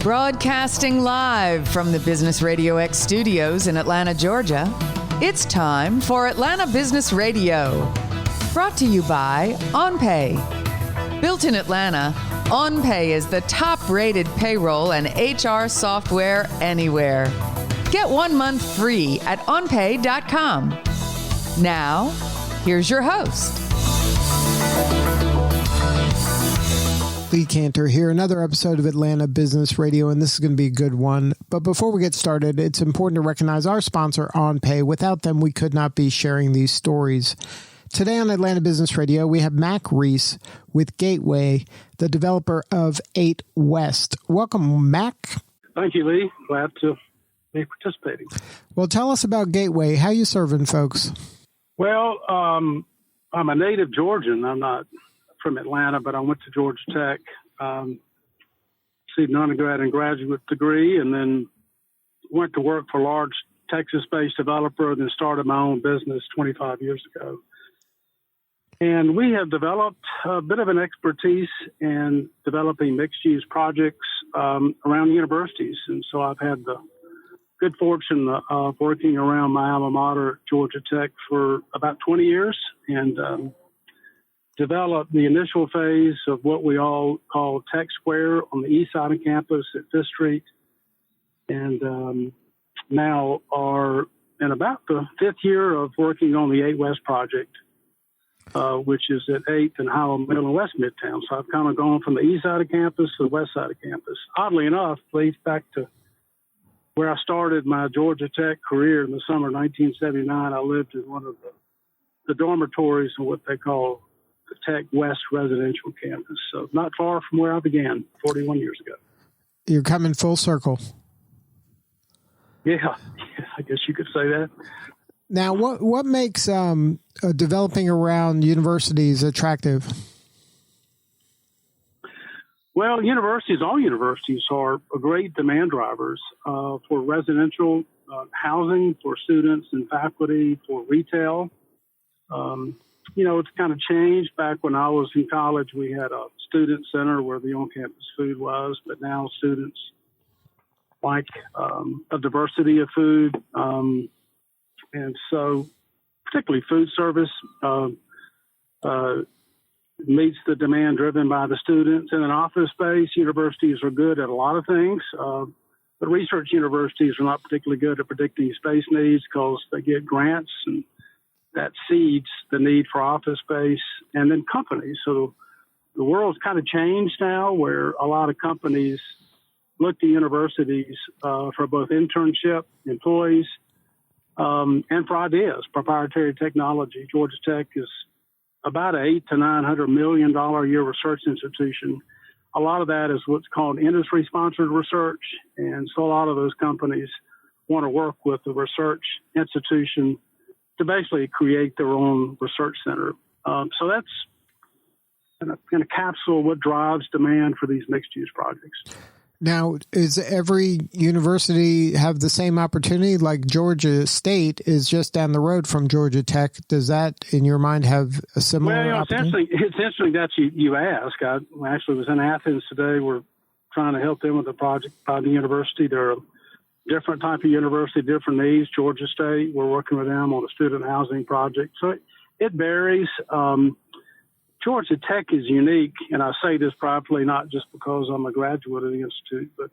Broadcasting live from the Business RadioX studios in Atlanta, Georgia, it's time for Atlanta Business Radio. Brought to you by OnPay. Built in Atlanta, OnPay is the top-rated payroll and HR software anywhere. Get 1 month free at onpay.com. Now, here's your host. Lee Cantor here, another episode of Atlanta Business Radio, and this is going to be a good one. But before we get started, it's important to recognize our sponsor, OnPay. Without them, we could not be sharing these stories. Today on Atlanta Business Radio, we have Mack Reese with Gateway, the developer of 8 West. Welcome, Mack. Thank you, Lee. Glad to be participating. Well, tell us about Gateway. How you serving folks? Well, I'm a native Georgian. I'm not from Atlanta, but I went to Georgia Tech, received an undergrad and graduate degree, and then went to work for a large Texas-based developer, then started my own business 25 years ago. And we have developed a bit of an expertise in developing mixed-use projects around universities. And so I've had the good fortune of working around my alma mater, Georgia Tech, for about 20 years, and developed the initial phase of what we all call Tech Square on the east side of campus at 5th Street, and now are in about the 5th year of working on the 8 West project, which is at 8th and Highland Middle and West Midtown. So I've kind of gone from the east side of campus to the west side of campus. Oddly enough, leads back to where I started my Georgia Tech career in the summer of 1979. I lived in one of the dormitories of what they call the Tech West residential campus. So not far from where I began 41 years ago. You're coming full circle. Yeah, I guess you could say that. Now, what makes developing around universities attractive? Well, all universities are great demand drivers for residential housing, for students and faculty, for retail. It's kind of changed. Back when I was in college, we had a student center where the on-campus food was, but now students like a diversity of food. And so particularly food service meets the demand driven by the students. In an office space, universities are good at a lot of things, but research universities are not particularly good at predicting space needs because they get grants, and that seeds the need for office space, and then companies. So the world's kind of changed now, where a lot of companies look to universities for both internship, employees, and for ideas, proprietary technology. Georgia Tech is about an $800 to $900 million a year research institution. A lot of that is what's called industry-sponsored research, and so a lot of those companies want to work with the research institution to basically create their own research center. So that's in a capsule what drives demand for these mixed-use projects. Now, is every university have the same opportunity? Like Georgia State is just down the road from Georgia Tech. Does that, in your mind, have a similar opportunity? It's interesting that you ask. I actually was in Athens today. We're trying to help them with a project by the university. They're a different type of university, different needs. Georgia State, we're working with them on a student housing project. So it varies. Georgia Tech is unique, and I say this privately, not just because I'm a graduate of the Institute, but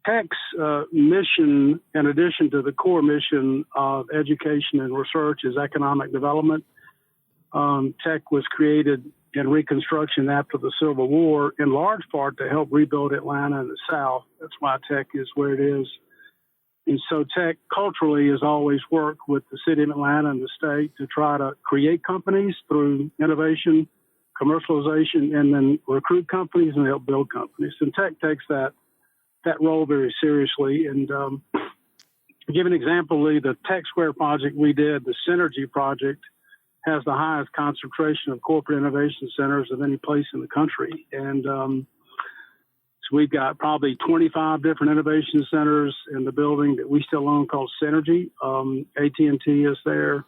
Tech's mission, in addition to the core mission of education and research, is economic development. Tech was created in Reconstruction after the Civil War, in large part to help rebuild Atlanta and the South. That's why Tech is where it is. And so Tech culturally has always worked with the city of Atlanta and the state to try to create companies through innovation, commercialization, and then recruit companies and help build companies. And Tech takes that role very seriously. And to give an example, Lee, the Tech Square project we did, the Synergy project, has the highest concentration of corporate innovation centers of any place in the country. And so we've got probably 25 different innovation centers in the building that we still own called Synergy. AT&T is there.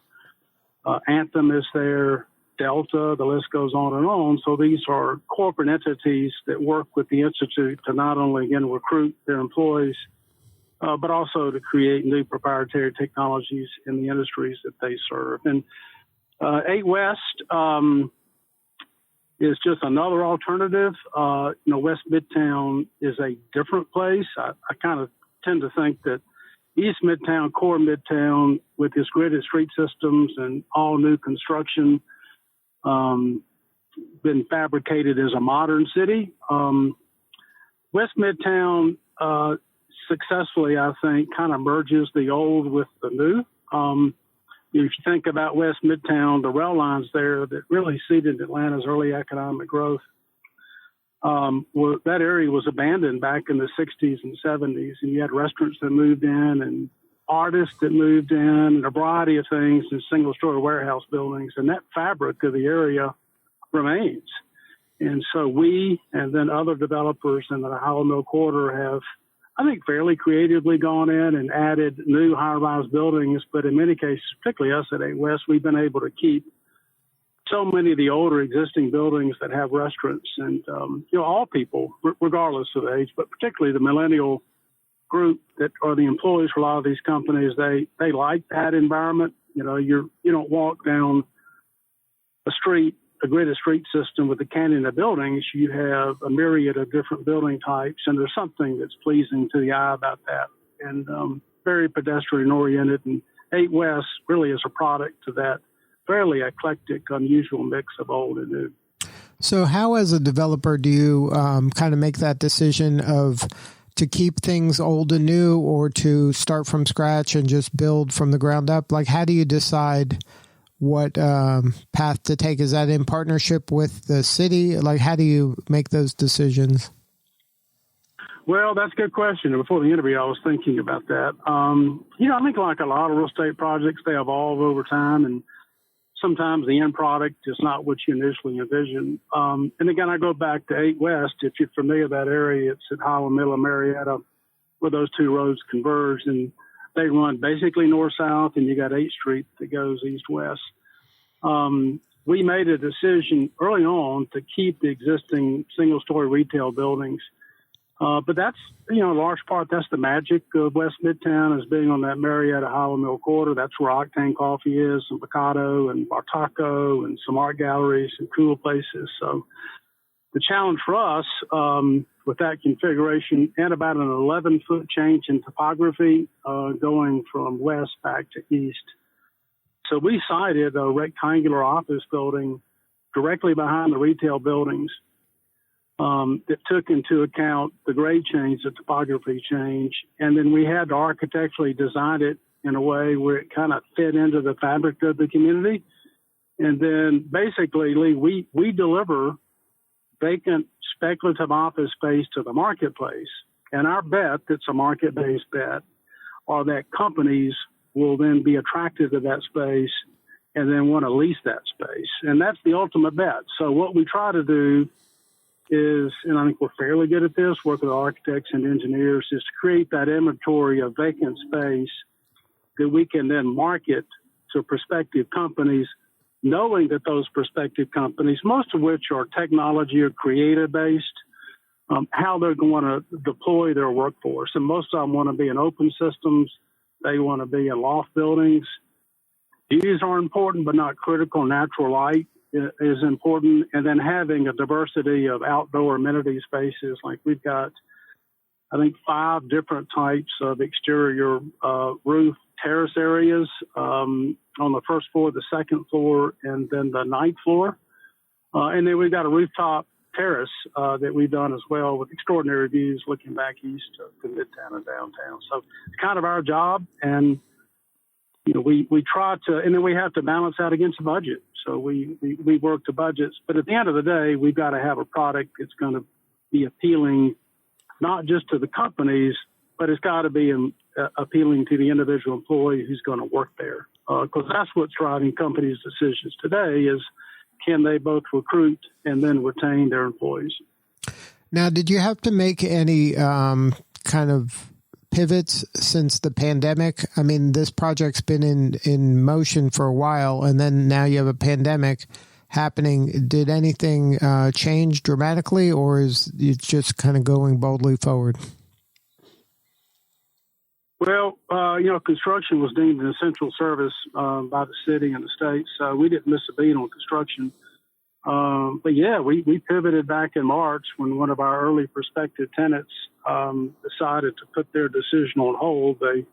Anthem is there. Delta, the list goes on and on. So these are corporate entities that work with the Institute to not only, again, recruit their employees, but also to create new proprietary technologies in the industries that they serve. And 8 West is just another alternative. West Midtown is a different place. I kind of tend to think that East Midtown, core Midtown, with its gridded street systems and all new construction, been fabricated as a modern city. West Midtown successfully, I think, kind of merges the old with the new. If you think about West Midtown, the rail lines there that really seeded Atlanta's early economic growth, that area was abandoned back in the 60s and 70s, and you had restaurants that moved in and artists that moved in and a variety of things in single-story warehouse buildings, and that fabric of the area remains. And so we and then other developers in the Hollow Mill Quarter have, I think, fairly creatively gone in and added new high-rise buildings, but in many cases, particularly us at 8 West, we've been able to keep so many of the older existing buildings that have restaurants and, all people, regardless of age, but particularly the millennial group that are the employees for a lot of these companies, they like that environment. You don't walk down a gridded street system with a canyon of buildings. You have a myriad of different building types, and there's something that's pleasing to the eye about that, and very pedestrian oriented. And 8 West really is a product to that fairly eclectic, unusual mix of old and new. So how, as a developer, do you kind of make that decision to keep things old and new, or to start from scratch and just build from the ground up? Like, how do you decide what path to take? Is that in partnership with the city? Like, how do you make those decisions? Well, that's a good question. Before the interview, I was thinking about that. I think like a lot of real estate projects, they evolve over time, and sometimes the end product is not what you initially envisioned. And again, I go back to 8 West. If you're familiar with that area, it's at Hollow Mill and Marietta, where those two roads converge, and they run basically north-south, and you got 8th Street that goes east-west. We made a decision early on to keep the existing single-story retail buildings. But that's, in large part, that's the magic of West Midtown, is being on that Marietta Hollow Mill Quarter. That's where Octane Coffee is, and Picado, and Bartaco, and some art galleries and cool places. So the challenge for us with that configuration and about an 11-foot change in topography going from west back to east. So we sited a rectangular office building directly behind the retail buildings that took into account the grade change, the topography change. And then we had to architecturally design it in a way where it kind of fit into the fabric of the community. And then basically, Lee, we deliver vacant speculative office space to the marketplace. And our bet, that's a market-based bet, are that companies will then be attracted to that space and then want to lease that space. And that's the ultimate bet. So what we try to do is, and I think we're fairly good at this, work with architects and engineers, is to create that inventory of vacant space that we can then market to prospective companies, knowing that those prospective companies, most of which are technology or creative based, how they're going to deploy their workforce. And most of them want to be in open systems. They want to be in loft buildings. Views are important, but not critical. Natural light is important. And then having a diversity of outdoor amenity spaces. Like we've got, I think, 5 different types of exterior roof terrace areas on the first floor, the second floor, and then the 9th floor. And then we've got a rooftop terrace that we've done as well with extraordinary views looking back east to Midtown and downtown. So it's kind of our job. And, we try to, and then we have to balance out against the budget. So we work the budgets. But at the end of the day, we've got to have a product that's going to be appealing not just to the companies, but it's got to be appealing to the individual employee who's going to work there. Because that's what's driving companies' decisions today is, can they both recruit and then retain their employees? Now, did you have to make any kind of pivots since the pandemic? I mean, this project's been in motion for a while, and then now you have a pandemic. happening. Did anything change dramatically, or is it just kind of going boldly forward? Well, construction was deemed an essential service by the city and the state, so we didn't miss a beat on construction. But yeah, we pivoted back in March when one of our early prospective tenants decided to put their decision on hold. They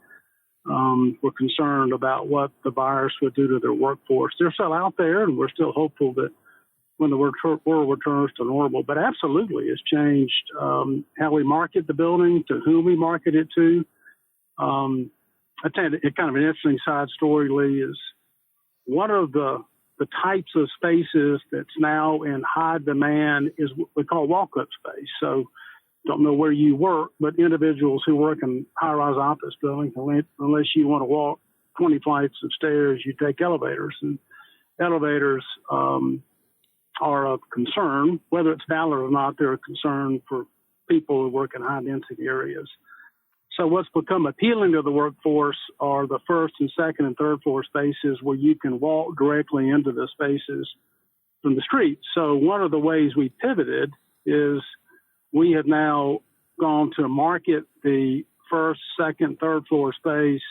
were concerned about what the virus would do to their workforce. They're still out there, and we're still hopeful that when the world returns to normal. But absolutely, it's changed how we market the building, to whom we market it to. I tell you, kind of an interesting side story, Lee, is one of the types of spaces that's now in high demand is what we call walk-up space. So don't know where you work, but individuals who work in high-rise office buildings, unless you want to walk 20 flights of stairs, you take elevators. And elevators are of concern. Whether it's valid or not, they're a concern for people who work in high-density areas. So what's become appealing to the workforce are the first and second and third floor spaces where you can walk directly into the spaces from the street. So one of the ways we pivoted is we have now gone to market the first, second, third floor space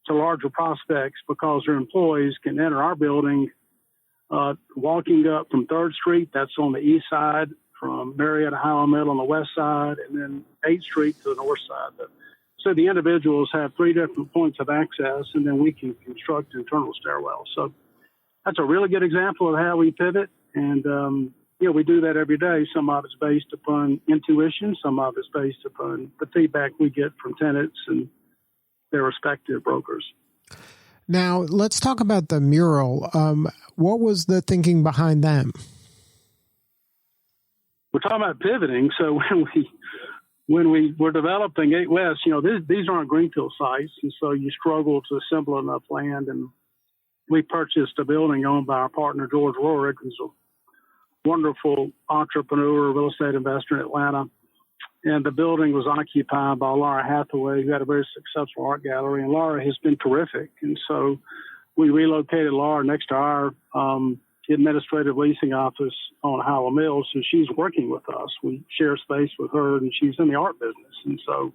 to larger prospects because their employees can enter our building walking up from 3rd Street, that's on the east side, from Marietta Highland Middle on the west side, and then 8th Street to the north side. So the individuals have 3 different points of access, and then we can construct internal stairwells. So that's a really good example of how we pivot. And, we do that every day. Some of it's based upon intuition. Some of it's based upon the feedback we get from tenants and their respective brokers. Now, let's talk about the mural. What was the thinking behind them? We're talking about pivoting. So when we were developing 8 West, these aren't greenfield sites, and so you struggle to assemble enough land. And we purchased a building owned by our partner, George Rorick, who's a wonderful entrepreneur, real estate investor in Atlanta. And the building was occupied by Laura Hathaway, who had a very successful art gallery. And Laura has been terrific. And so we relocated Laura next to our administrative leasing office on Howell Mills. So she's working with us. We share space with her, and she's in the art business. And so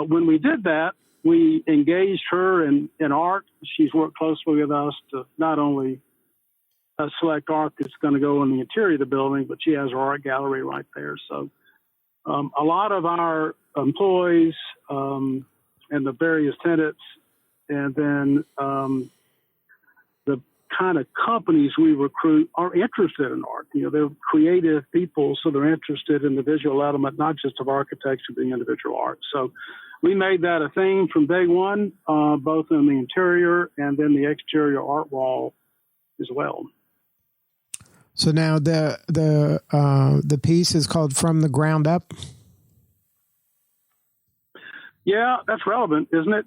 when we did that, we engaged her in art. She's worked closely with us to not only select art that's going to go in the interior of the building, but she has her art gallery right there. So a lot of our employees and the various tenants, and then the kind of companies we recruit are interested in art. They're creative people, so they're interested in the visual element, not just of architecture, but the individual art. So we made that a thing from day one, both in the interior and then the exterior art wall as well. So now the piece is called From the Ground Up. Yeah, that's relevant, isn't it?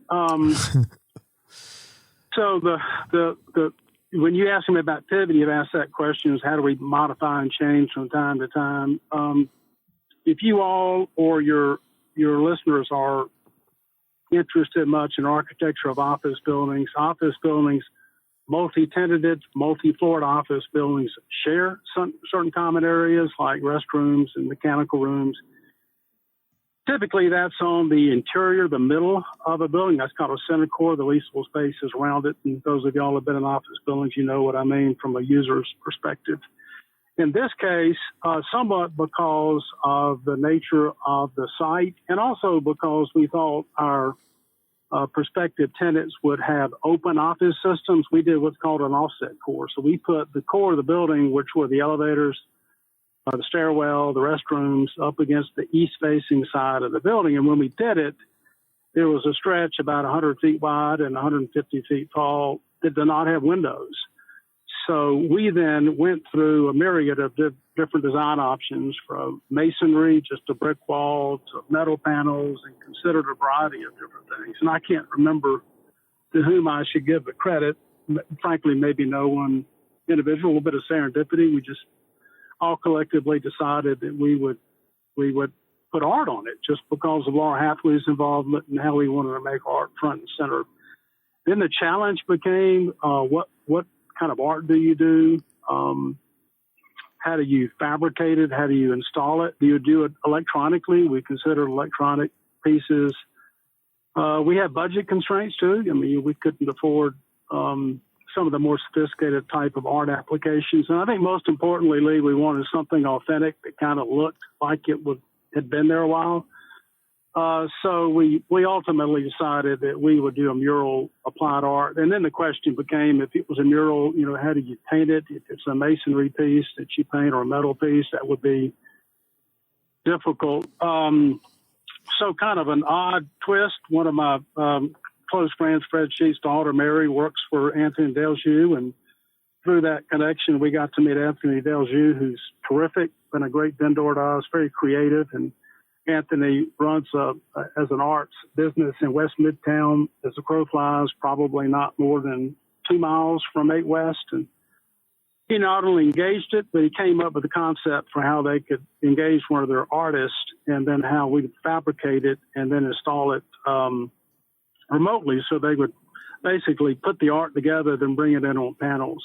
So the when you ask me about pivot, you've asked that question: is how do we modify and change from time to time? If you all or your listeners are interested much in architecture of office buildings, multi-tenanted, multi-floored office buildings share certain common areas like restrooms and mechanical rooms. Typically, that's on the interior, the middle of a building. That's called a center core. The leasable space is around it. And those of y'all who have been in office buildings, you know what I mean from a user's perspective. In this case, somewhat because of the nature of the site, and also because we thought our prospective tenants would have open office systems, we did what's called an offset core. So we put the core of the building, which were the elevators, the stairwell, the restrooms, up against the east-facing side of the building. And when we did it, there was a stretch about 100 feet wide and 150 feet tall that did not have windows. So we then went through a myriad of different design options, from masonry, just a brick wall, to metal panels, and considered a variety of different things. And I can't remember to whom I should give the credit. Frankly, maybe no one individual, a little bit of serendipity. We just all collectively decided that we would put art on it just because of Laura Hathaway's involvement and how we wanted to make art front and center. Then the challenge became what kind of art do you do? How do you fabricate it? How do you install it? Do you do it electronically? We consider electronic pieces. We have budget constraints too. I mean, we couldn't afford some of the more sophisticated type of art applications. And I think most importantly, Lee, we wanted something authentic that kind of looked like it had been there a while. So we ultimately decided that we would do a mural applied art. And then the question became, if it was a mural, how do you paint it? If it's a masonry piece that you paint or a metal piece, that would be difficult. So kind of an odd twist. One of my close friends, Fred Sheets' daughter, Mary, works for Anthony Deljoux. And through that connection, we got to meet Anthony Deljoux, who's terrific, been a great vendor to us, very creative. And Anthony runs as an arts business in West Midtown. As the crow flies, probably not more than 2 miles from 8 West. And he not only engaged it, but he came up with a concept for how they could engage one of their artists and then how we would fabricate it and then install it remotely. So they would basically put the art together, then bring it in on panels.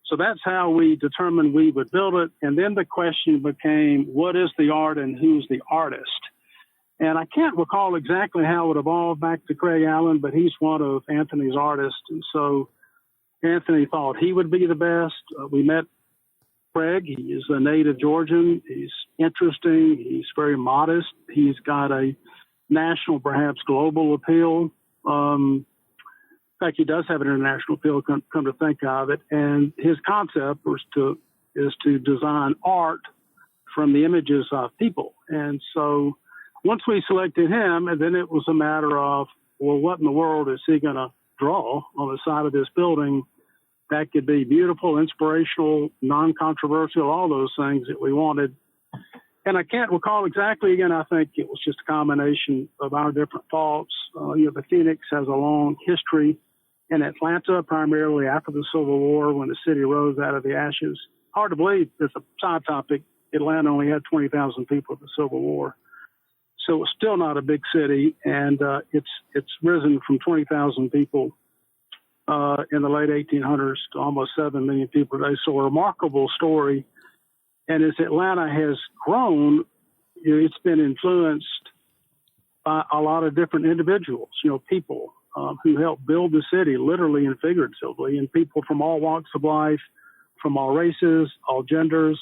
So that's how we determined we would build it. And then the question became, what is the art and who's the artist? And I can't recall exactly how it evolved back to Craig Allen, but he's one of Anthony's artists. And so Anthony thought he would be the best. We met Craig. He is a native Georgian. He's interesting. He's very modest. He's got a national, perhaps global appeal. In fact, he does have an international appeal, come to think of it. And his concept is to design art from the images of people. And so once we selected him, and then it was a matter of, well, what in the world is he going to draw on the side of this building that could be beautiful, inspirational, non-controversial, all those things that we wanted. And I can't recall exactly. Again, I think it was just a combination of our different thoughts. The Phoenix has a long history in Atlanta, primarily after the Civil War, when the city rose out of the ashes. Hard to believe, as a side topic, Atlanta only had 20,000 people at the Civil War. So it's still not a big city, and it's risen from 20,000 people in the late 1800s to almost 7 million people today. So a remarkable story. And as Atlanta has grown, it's been influenced by a lot of different individuals, people who helped build the city, literally and figuratively, and people from all walks of life, from all races, all genders,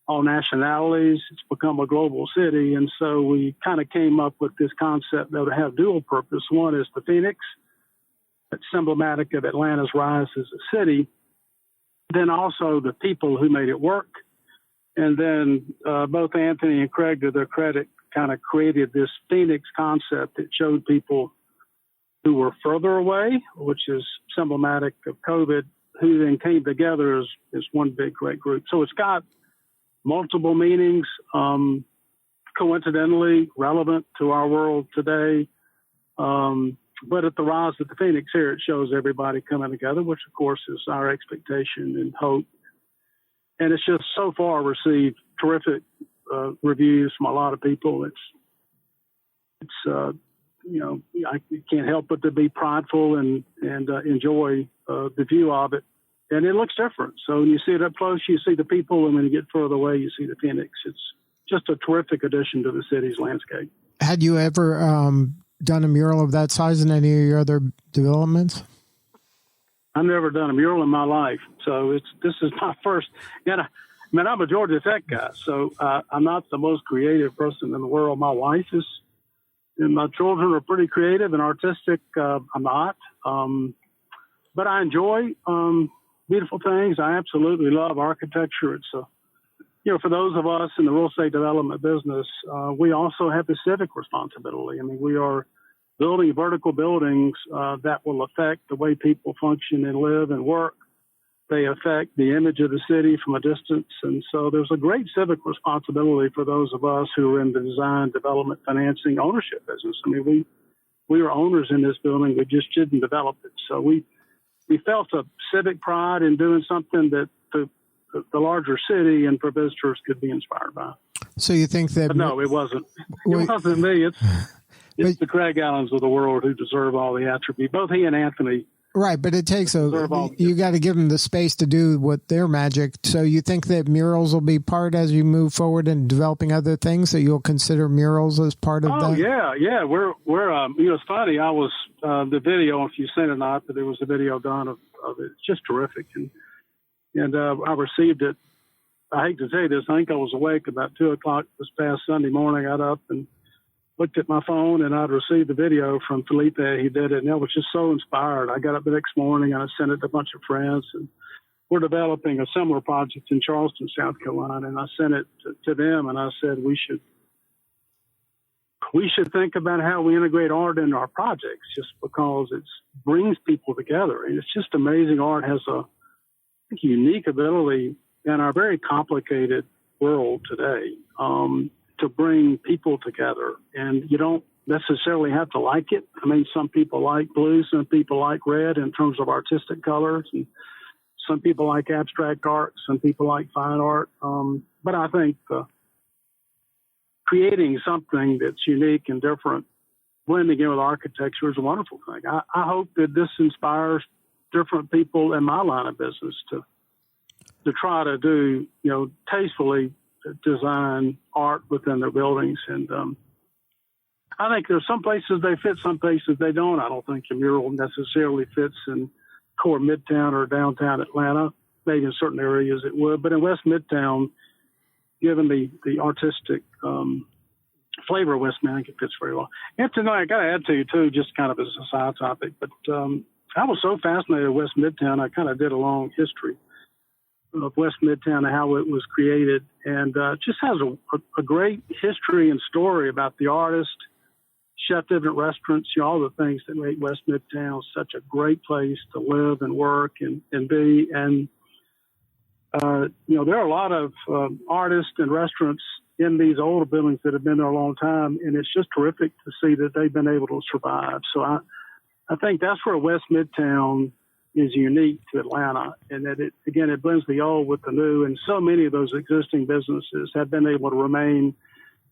all nationalities. It's become a global city. And so we kind of came up with this concept that would have dual purpose. One is the Phoenix. It's emblematic of Atlanta's rise as a city. Then also the people who made it work. And then both Anthony and Craig, to their credit, kind of created this Phoenix concept that showed people who were further away, which is emblematic of COVID, who then came together as one big, great group. So it's got multiple meanings, coincidentally relevant to our world today. But at the rise of the Phoenix here, it shows everybody coming together, which, of course, is our expectation and hope. And it's just so far received terrific reviews from a lot of people. I can't help but to be prideful and enjoy the view of it. And it looks different. So when you see it up close, you see the people, and when you get further away, you see the Phoenix. It's just a terrific addition to the city's landscape. Had you ever done a mural of that size in any of your other developments? I've never done a mural in my life, so this is my first. I'm a Georgia Tech guy, so I'm not the most creative person in the world. My wife is, and my children are pretty creative and artistic. I'm not, but I enjoy beautiful things. I absolutely love architecture. It's for those of us in the real estate development business, we also have the civic responsibility. I mean, we are building vertical buildings that will affect the way people function and live and work. They affect the image of the city from a distance. And so there's a great civic responsibility for those of us who are in the design, development, financing, ownership business. I mean, we are owners in this building. We just didn't develop it. So we felt a civic pride in doing something that the larger city and for visitors could be inspired by. So you think that... But no, it wasn't. It wasn't me. It's the Craig Allens of the world who deserve all the attribute. Both he and Anthony Right, but it takes you got to give them the space to do what their magic. So you think that murals will be part as you move forward in developing other things, that you'll consider murals as part of that? Oh, yeah. We're it's funny. I was, the video, if you've seen it or not, but there was a video done of it. It's just terrific. And I received it. I hate to say this. I think I was awake about 2:00 this past Sunday morning. I got up and looked at my phone, and I'd received the video from Felipe. He did it, and I was just so inspired. I got up the next morning, and I sent it to a bunch of friends, and we're developing a similar project in Charleston, South Carolina, and I sent it to them, and I said we should think about how we integrate art into our projects, just because it brings people together. And it's just amazing. Art has a unique ability in our very complicated world today to bring people together. And you don't necessarily have to like it. I mean, some people like blue, some people like red in terms of artistic colors, and some people like abstract art, some people like fine art. But I think creating something that's unique and different, blending in with architecture, is a wonderful thing. I hope that this inspires different people in my line of business to try to do, tastefully design art within their buildings. And I think there's some places they fit, some places they don't. I don't think a mural necessarily fits in core Midtown or downtown Atlanta. Maybe in certain areas it would, but in West Midtown, given the artistic flavor of West Midtown, it fits very well. And tonight, I got to add to you too, just kind of as a side topic, but I was so fascinated with West Midtown, I kind of did a long history of West Midtown and how it was created, and just has a great history and story about the artist, chef, different restaurants, all the things that make West Midtown such a great place to live and work and be. And there are a lot of artists and restaurants in these older buildings that have been there a long time, and it's just terrific to see that they've been able to survive. So I think that's where West Midtown is unique to Atlanta, and that it blends the old with the new. And so many of those existing businesses have been able to remain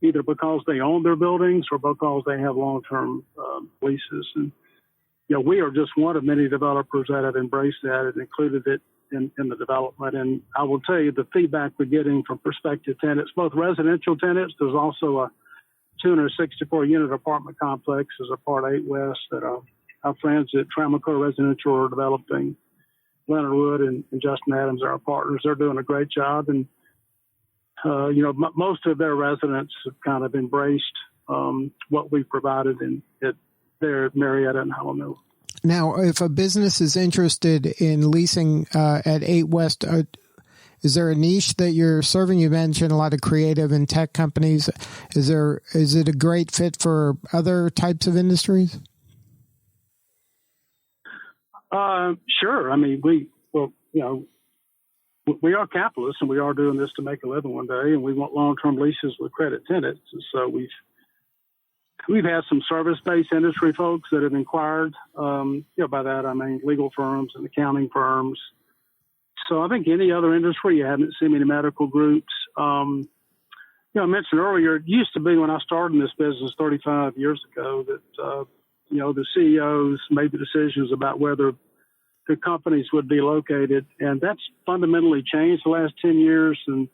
either because they own their buildings or because they have long-term leases. And we are just one of many developers that have embraced that and included it in the development. And I will tell you, the feedback we're getting from prospective tenants, both residential tenants, there's also a 264-unit apartment complexes are part 8 West that our friends at Trammacor Residential are developing. Leonard Wood and Justin Adams are our partners. They're doing a great job. And, most of their residents have kind of embraced what we provided there at Marietta and Hallamilla. Now, if a business is interested in leasing at 8 West, is there a niche that you're serving? You mentioned a lot of creative and tech companies. Is it a great fit for other types of industries? Sure. I mean, we are capitalists, and we are doing this to make a living one day, and we want long-term leases with credit tenants. And so we've had some service-based industry folks that have inquired. By that I mean legal firms and accounting firms. So I think any other industry, you haven't seen many medical groups. I mentioned earlier, it used to be when I started in this business 35 years ago that the CEOs made the decisions about whether the companies would be located, and that's fundamentally changed the last 10 years. And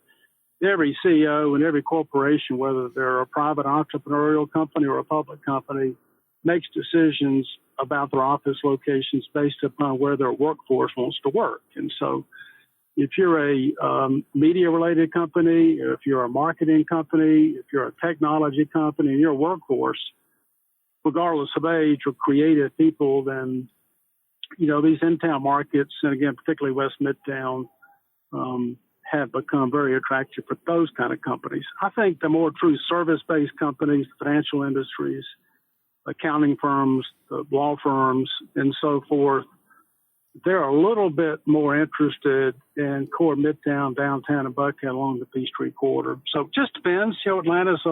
every CEO and every corporation, whether they're a private entrepreneurial company or a public company, makes decisions about their office locations based upon where their workforce wants to work. And so if you're a media-related company, if you're a marketing company, if you're a technology company, and your workforce, regardless of age, or creative people, then these in-town markets, and again, particularly West Midtown, have become very attractive for those kind of companies. I think the more true service-based companies, financial industries, accounting firms, the law firms, and so forth, they're a little bit more interested in core Midtown, downtown, and Buckhead along the Peachtree Corridor. So it just depends. Atlanta is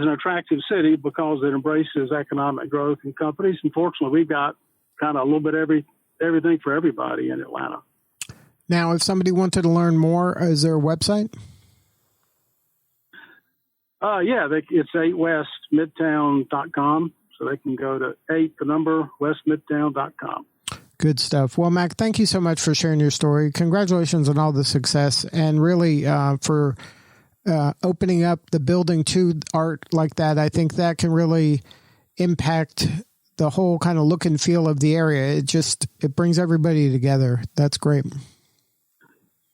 an attractive city because it embraces economic growth and companies. Unfortunately, we've got kind of a little bit everything for everybody in Atlanta. Now, if somebody wanted to learn more, is there a website? It's 8westmidtown.com. So they can go to 8, the number, westmidtown.com. Good stuff. Well, Mack, thank you so much for sharing your story. Congratulations on all the success, and really for opening up the building to art like that. I think that can really impact the whole kind of look and feel of the area. It brings everybody together. That's great.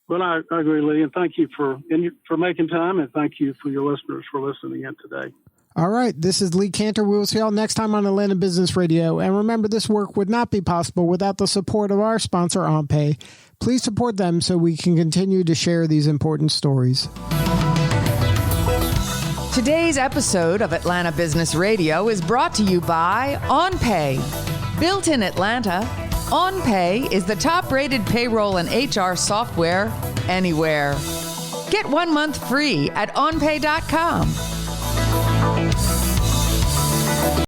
Well, I agree, Lee, and thank you for making time, and thank you for your listeners for listening in today. All right. This is Lee Cantor. We will see y'all next time on Atlanta Business Radio. And remember, this work would not be possible without the support of our sponsor, OnPay. Please support them so we can continue to share these important stories. Today's episode of Atlanta Business Radio is brought to you by OnPay. Built in Atlanta, OnPay is the top-rated payroll and HR software anywhere. Get 1 month free at onpay.com.